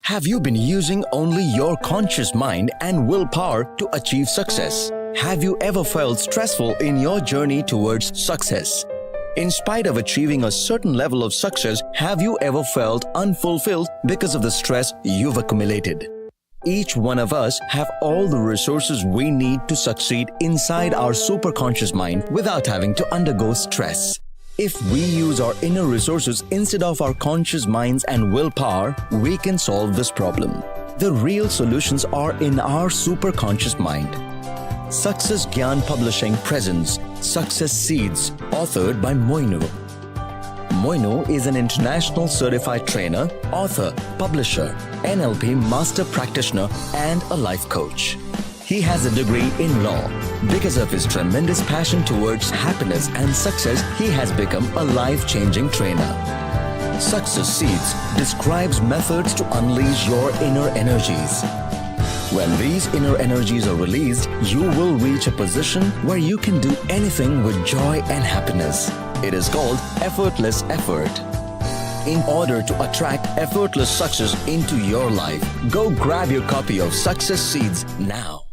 Have you been using only your conscious mind and willpower to achieve success? Have you ever felt stressful in your journey towards success? In spite of achieving a certain level of success, have you ever felt unfulfilled because of the stress you've accumulated? Each one of us have all the resources we need to succeed inside our superconscious mind without having to undergo stress. If we use our inner resources instead of our conscious minds and willpower, we can solve this problem. The real solutions are in our superconscious mind. Success Gyan Publishing presents Success Seeds, authored by MOINU. MOINU is an international certified trainer, author, publisher, NLP master practitioner, and a life coach. He has a degree in law. Because of his tremendous passion towards happiness and success, he has become a life-changing trainer. Success Seeds describes methods to unleash your inner energies. When these inner energies are released, you will reach a position where you can do anything with joy and happiness. It is called effortless effort. In order to attract effortless success into your life, go grab your copy of Success Seeds now.